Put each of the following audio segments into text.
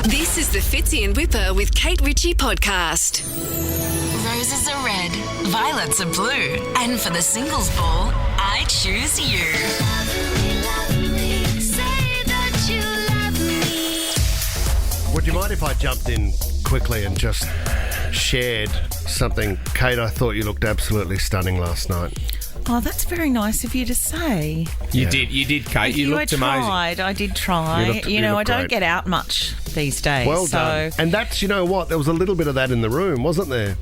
This is the Fitzy and Whipper with Kate Ritchie podcast. Roses are red, violets are blue, and for the singles ball, I choose you. Would you mind if I jumped in quickly and just shared something? Kate, I thought you looked absolutely stunning last night. Oh, that's very nice of you to say. You did, Kate. You looked amazing. I did try. You looked I don't great. get out much these days. Well done. And that's, you know what, there was a little bit of that in the room, wasn't there?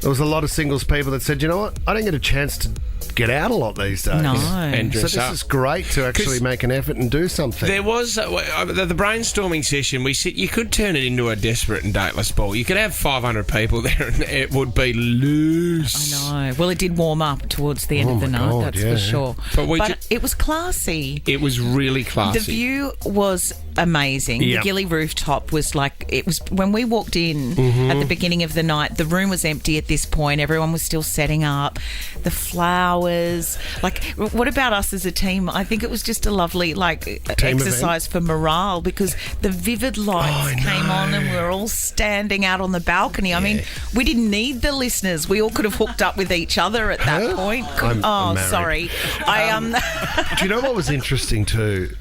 There was a lot of singles people that said, you know what, I don't get a chance to get out a lot these days. No. And So dress this up. is great to actually make an effort and do something. There was the brainstorming session. We said you could turn it into a desperate and dateless ball. You could have 500 people there, and it would be loose. I know. Well, it did warm up towards the end of the my night, God, that's yeah. for sure. But it was classy. It was really classy. The view was amazing. Yep. The Gilly rooftop was when we walked in at the beginning of the night, the room was empty at this point. Everyone was still setting up. The flowers. What about us as a team? I think it was just a lovely exercise for morale because the vivid lights came on and we were all standing out on the balcony. I mean, we didn't need the listeners. We all could have hooked up with each other at that point. I'm married. Sorry. Do you know what was interesting too?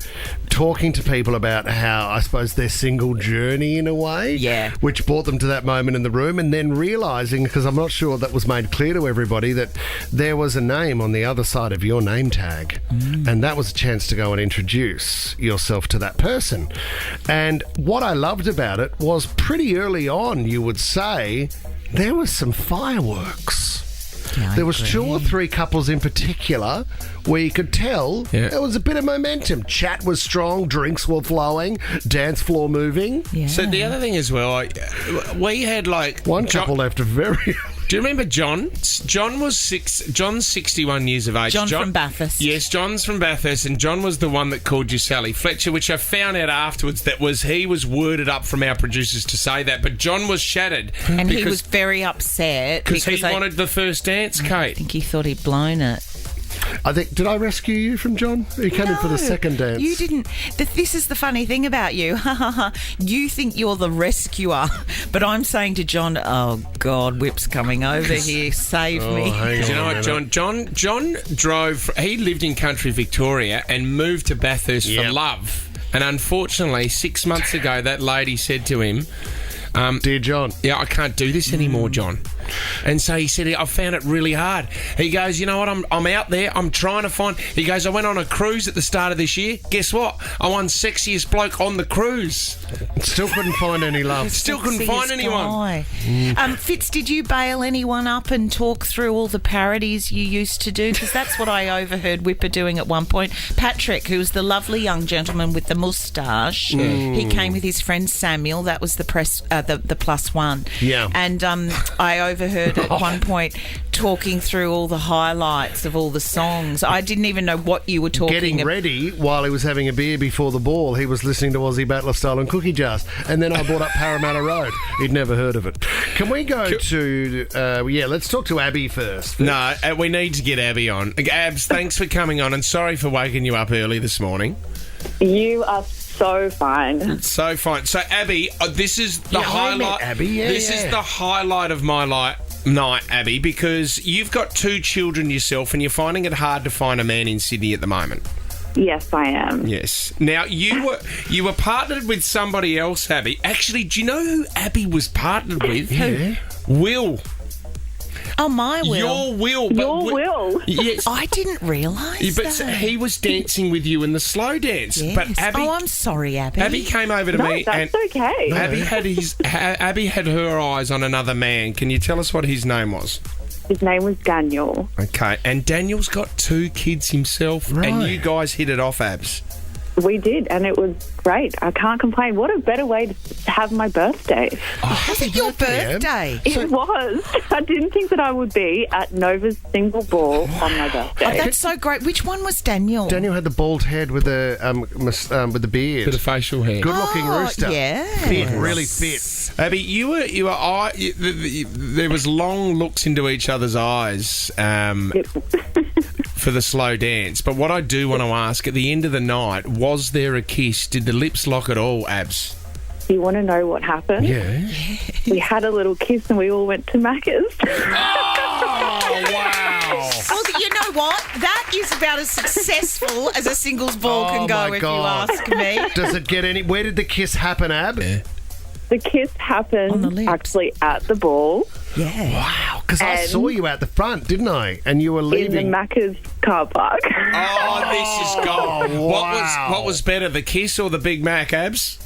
Talking to people about how, I suppose, their single journey in a way, which brought them to that moment in the room, and then realising, because I'm not sure that was made clear to everybody, that there was a name on the other side of your name tag, and that was a chance to go and introduce yourself to that person. And what I loved about it was pretty early on, you would say, there was some fireworks. Yeah, There was 2 or 3 couples in particular where you could tell there was a bit of momentum. Chat was strong, drinks were flowing, dance floor moving. Yeah. So the other thing as well, we had One couple left a very... Do you remember John? John's 61 years of age. John from Bathurst. Yes, John's from Bathurst, and John was the one that called you Sally Fletcher, which I found out afterwards he was worded up from our producers to say that, but John was shattered. And he was very upset because he wanted the first dance, Kate. I think he thought he'd blown it. I think, did I rescue you from John? He came in for the second dance. You didn't. This is the funny thing about you. You think you're the rescuer, but I'm saying to John, oh, God, Whip's coming over here. Save me. Hang Do you on know a what, minute. John drove... He lived in country Victoria and moved to Bathurst for love. And unfortunately, 6 months ago, that lady said to him... Dear John. Yeah, I can't do this anymore, John. And so he said, I found it really hard. He goes, you know what, I'm out there, I'm trying to find... He goes, I went on a cruise at the start of this year. Guess what? I won Sexiest Bloke on the Cruise. Still couldn't find any love. Still couldn't Sexiest find anyone. guy. Fitz, did you bail anyone up and talk through all the parodies you used to do? Because that's what I overheard Whipper doing at one point. Patrick, who was the lovely young gentleman with the moustache, he came with his friend Samuel. That was the plus one. Yeah. And I overheard at one point talking through all the highlights of all the songs. I didn't even know what you were talking Getting about. ready while he was having a beer before the ball, he was listening to Aussie Battler Style and Cookie Jars. And then I brought up Parramatta Road. He'd never heard of it. Can we go to... let's talk to Abby first. No, we need to get Abby on. Abs, thanks for coming on, and sorry for waking you up early this morning. You are so fine. So fine. So Abby, this is the I highlight. met Abby, This is the highlight of my night, Abby, because you've got 2 children yourself, and you're finding it hard to find a man in Sydney at the moment. Yes, I am. Yes. Now you were partnered with somebody else, Abby. Actually, do you know who Abby was partnered with? Yeah. Will. Oh, my Will. Your Will. Your Will. Yes. I didn't realise But that. he was dancing with you in the slow dance. Yes. But Abby, I'm sorry, Abby. Abby came over to No, me that's and okay. Abby had her eyes on another man. Can you tell us what his name was? His name was Daniel. Okay, and Daniel's got 2 kids himself, and Right. you guys hit it off, Abs. We did, and it was great. I can't complain. What a better way to have my birthday. Was it your birthday? It was. I didn't think that I would be at Nova's single ball on my Oh, birthday. that's so great. Which one was Daniel? Daniel had the bald head with the beard. Bit of facial hair. Good-looking rooster. Yeah. Fit, really fit. Abby, there was long looks into each other's eyes for the slow dance. But what I do want to ask, at the end of the night, was there a kiss? Did the lips lock at all, Abs? Do you want to know what happened? Yeah. We had a little kiss and we all went to Macca's. Oh, wow. Well, you know what? That is about as successful as a singles ball can go, my if God. you ask me. Does it get any... Where did the kiss happen, Ab? The kiss On the happened lips. actually at the ball Yeah. Wow, because I And- saw you out the front, didn't I? And you were in leaving. the Macca's car park. Oh, this is gold. wow. What was better, the kiss or the Big Mac, Abs?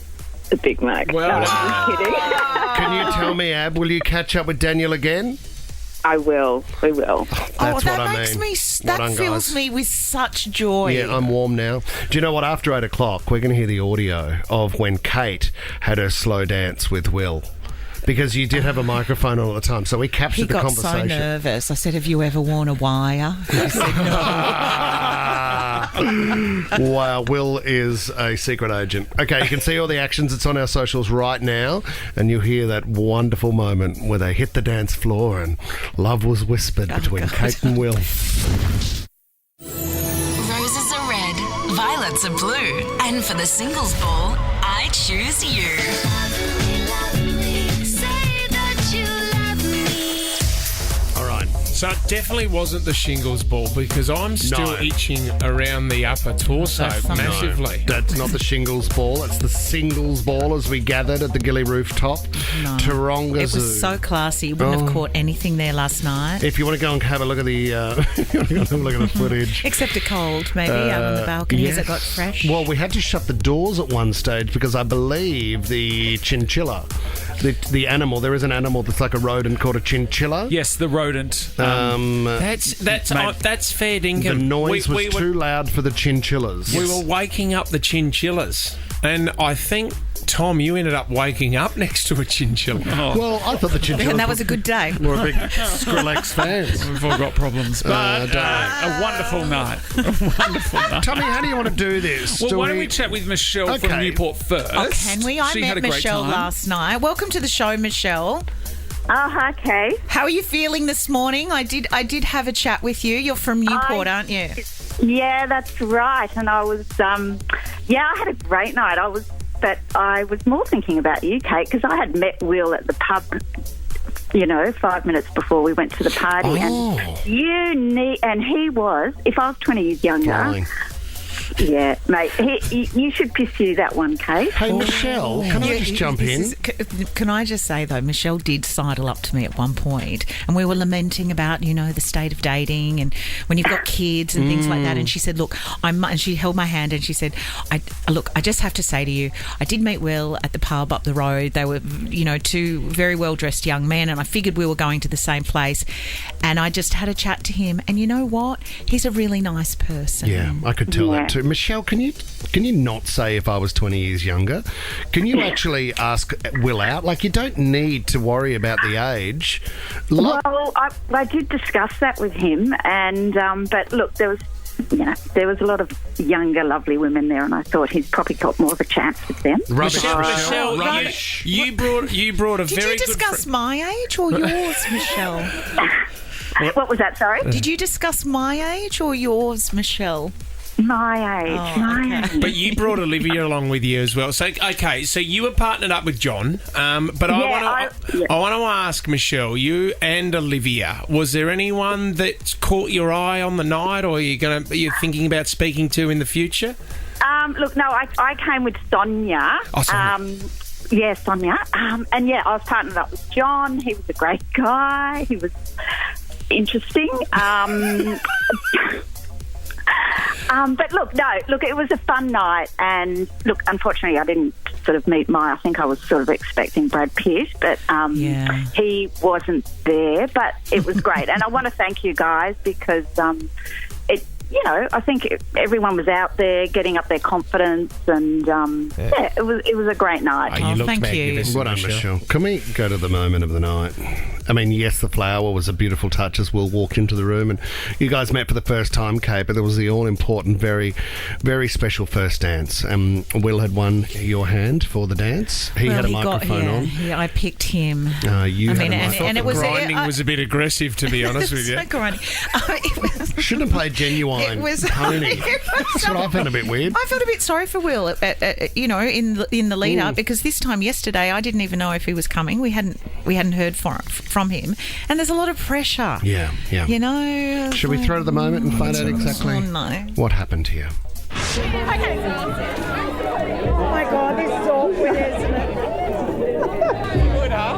The Big Mac. Well no, done. I'm kidding. Can you tell me, Ab, will you catch up with Daniel again? I will. We will. That's Oh, what that I makes mean. me. Well That done, fills guys. me with such joy. Yeah, I'm warm now. Do you know what? After 8 o'clock, we're going to hear the audio of when Kate had her slow dance with Will. Because you did have a microphone on all the time, so we He captured the got so conversation. nervous. I said, "Have you ever worn a wire?" He said, "No." Wow, Will is a secret agent. Okay, you can see all the actions. It's on our socials right now, and you'll hear that wonderful moment where they hit the dance floor and love was whispered between God. Kate and Will. Roses are red, violets are blue, and for the singles ball, I choose you. All right. So it definitely wasn't the shingles ball because I'm still No. itching around the upper torso That's something. massively. That's not the shingles ball. It's the singles ball as we gathered at the Gilly rooftop. No. Taronga It Zoo. was so classy. You wouldn't have caught anything there last night. If you want to go and have a look at the, if you want to go and have a look at the footage. Except a cold, maybe, out on the balcony as it got fresh. Well, we had to shut the doors at one stage because I believe the chinchilla, the animal, there is an animal that's like a rodent called a chinchilla. Yes, the rodent. That's fair dinkum. The noise we was too loud for the chinchillas. We were waking up the chinchillas, and I think Tom, you ended up waking up next to a chinchilla. Well, I thought the chinchillas And that was a good day. were a big Skrillex fans. We've all got problems, but a wonderful night. A wonderful night. Tell me, how do you want to do this? Well, why don't we chat with Michelle from Okay. Newport first? Oh, can we? I She met had a great Michelle time. last night. Welcome to the show, Michelle. Oh, hi, Kate. How are you feeling this morning? I did have a chat with you. You're from Newport, aren't you? Yeah, that's right. And I was, I had a great night. But I was more thinking about you, Kate, because I had met Will at the pub, 5 minutes before we went to the party. Oh. And he was, if I was 20 years younger, Flying. yeah, mate, you should pursue that one, Kate. Hey, Michelle, can I just jump in? Can I just say, though, Michelle did sidle up to me at one point and we were lamenting about, the state of dating and when you've got kids and things like that. And she said, look, and she held my hand and she said, I just have to say to you, I did meet Will at the pub up the road. They were, two very well-dressed young men and I figured we were going to the same place. And I just had a chat to him. And you know what? He's a really nice person. Yeah, I could tell Yeah. that too. Michelle, can you not say if I was 20 years younger? Can you actually ask Will out? Like, you don't need to worry about the age. Well, I did discuss that with him, and but look, there was a lot of younger, lovely women there, and I thought he's probably got more of a chance with them. Rubbish, Michelle, rubbish. you brought a Did very you good discuss my age or yours, Michelle? What was that? Sorry, Did you discuss my age or yours, Michelle? my age. Oh, my age. But you brought Olivia along with you as well. So, okay, so you were partnered up with John, but I want to ask Michelle, you and Olivia, was there anyone that caught your eye on the night, or you're thinking about speaking to in the future? Look, no, I came with Sonia. Oh, Sonia. Yeah, Sonia. And I was partnered up with John. He was a great guy. He was interesting. But look, it was a fun night. And look, unfortunately, I didn't sort of meet I think I was sort of expecting Brad Pitt, but he wasn't there. But it was great. And I want to thank you guys because I think everyone was out there getting up their confidence, and it was a great night. You looked thank you. magnificent, Well done, Michelle. Can we go to the moment of the night? I mean, yes, the flower was a beautiful touch as Will walked into the room, and you guys met for the first time, Kate, but there was the all-important, very, very special first dance. Will had won your hand for the dance. He had a microphone on. Yeah, I picked him. You had a microphone. and it was Grinding was a bit aggressive, to be honest with you. So grinding. Shouldn't have played Genuine fine was pony. That's what I found a bit weird. I felt a bit sorry for Will, in the lead up, because this time yesterday I didn't even know if he was coming. We hadn't heard from him, and there's a lot of pressure. Yeah. You know. Should we throw to the moment and find out exactly what happened here? Oh my God, this is awkward, isn't it? Good, huh?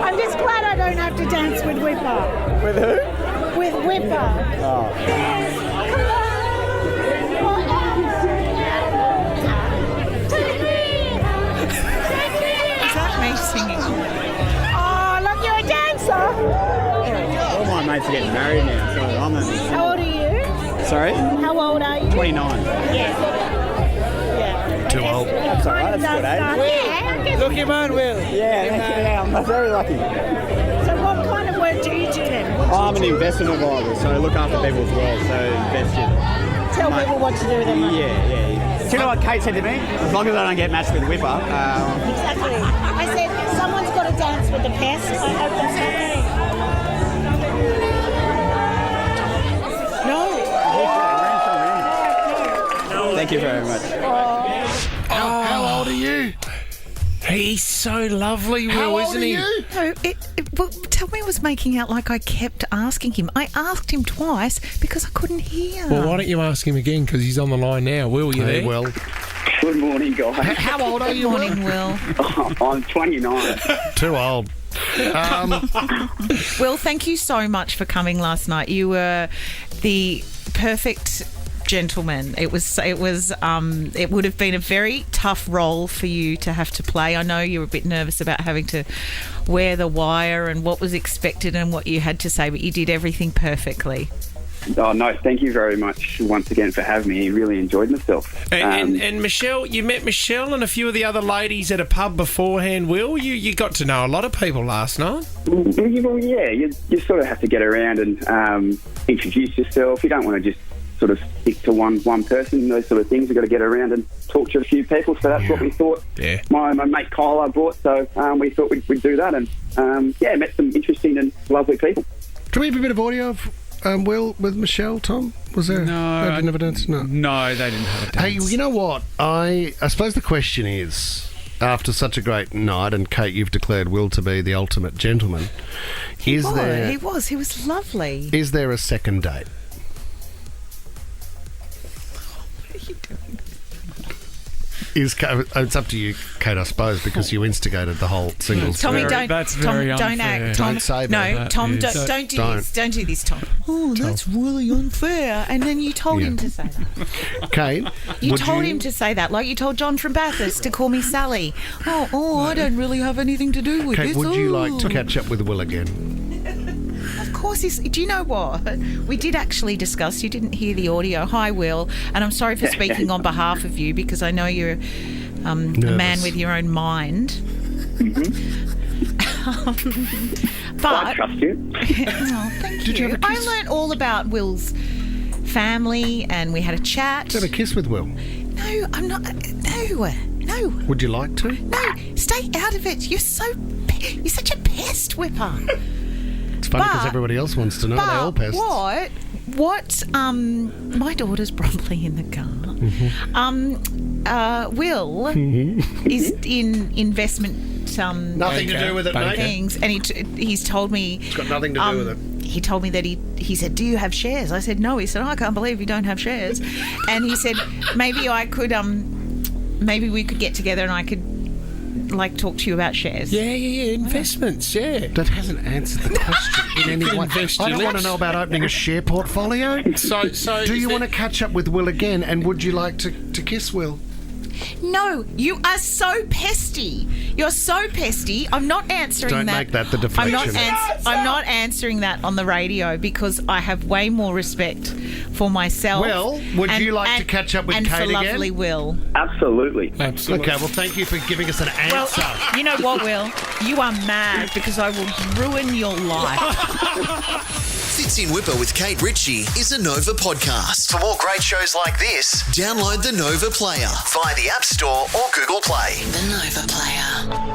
I'm just glad I don't have to dance with Whipper. With who? With Whipper. Oh. Yes, come on. Is that me singing? Oh, look, you're a dancer. All my mates are getting married now, so I'm a... How old are you? Sorry? How old are you? 29. Yeah. Too old. That's all right, that's good, eh? Yeah. Look him on, Will. Yeah, I'm very lucky. So what kind of work do you do then? I'm an investment advisor, so I look after people as well, so invest in... Tell people what to do with their money. Yeah. Do you know what Kate said to me? As long as I don't get matched with Whipper, Exactly. I said, someone's got to dance with the pest. I hope that's okay. No. Thank you very much. How old are you? He's so lovely, Will, How old isn't are he? you? No, Tommy was making out like I kept asking him. I asked him twice because I couldn't hear. Well, why don't you ask him again, because he's on the line now. Will, you there? Well, Good morning, guys. how old are you? Morning, Will. I'm 29. Too old. Will, thank you so much for coming last night. You were the perfect gentleman. It would have been a very tough role for you to have to play. I know you were a bit nervous about having to wear the wire and what was expected and what you had to say, but you did everything perfectly. Oh, no, thank you very much once again for having me. I really enjoyed myself. And Michelle, you met Michelle and a few of the other ladies at a pub beforehand, Will. You got to know a lot of people last night. Well, yeah, you sort of have to get around and introduce yourself. You don't want to just sort of stick to one person, those sort of things. You've got to get around and talk to a few people, so that's what we thought. Yeah. My mate Kyle I brought, so we thought we'd do that, and met some interesting and lovely people. Do we have a bit of audio of Will with Michelle, Tom? Was there? No. They didn't have a dance? No, they didn't have a dance. Hey, you know what? I suppose the question is, after such a great night, and Kate, you've declared Will to be the ultimate gentleman, He was lovely. Is there a second date? It's up to you, Kate, I suppose, because you instigated the whole singles. Tommy, thing. That's very don't unfair. act. Tom, Don't say that. no, That Tom, is- don't do this. Don't do this, Tom. Oh, that's really unfair. And then you told him to say that. Kate, You would told him to say that, like you told John from Bathurst to call me Sally. I don't really have anything to do with Kate, this. would you Oh. like to catch up with Will again? Of course. Do you know what? We did actually discuss. You didn't hear the audio. Hi, Will. And I'm sorry for speaking on behalf of you, because I know you're a man with your own mind. But I trust you. thank Did you have a I kiss? learnt all about Will's family, and we had a chat. Did you have a kiss with Will? No, I'm not. No. Would you like to? No, stay out of it. You're such a pest, Whipper. It's funny because everybody else wants to know. They're all pests. What? My daughter's probably in the car. Will is in investment. Nothing to do with it, mate. Things, and he's told me It's got nothing to do with it. He told me that he said, "Do you have shares?" I said, "No." He said, "I can't believe you don't have shares." And he said, "Maybe I could maybe we could get together and I could talk to you about shares." Yeah, investments, yeah. That hasn't answered the question in any way. invest I your don't want to lips. know about opening a share portfolio. So Do you want to catch up with Will again, and would you like to kiss Will? No, you are so pesty. You're so pesty. I'm not answering Don't that. make that the deflection. I'm not answering that on the radio because I have way more respect for myself. Well, would you like to catch up with and Kate for again? lovely Will. Absolutely. Okay, well, thank you for giving us an Well, answer. you know what, Will? You are mad because I will ruin your life. Fits in Whipper with Kate Ritchie is a Nova podcast. For more great shows like this, download the Nova Player via the App Store or Google Play. The Nova Player.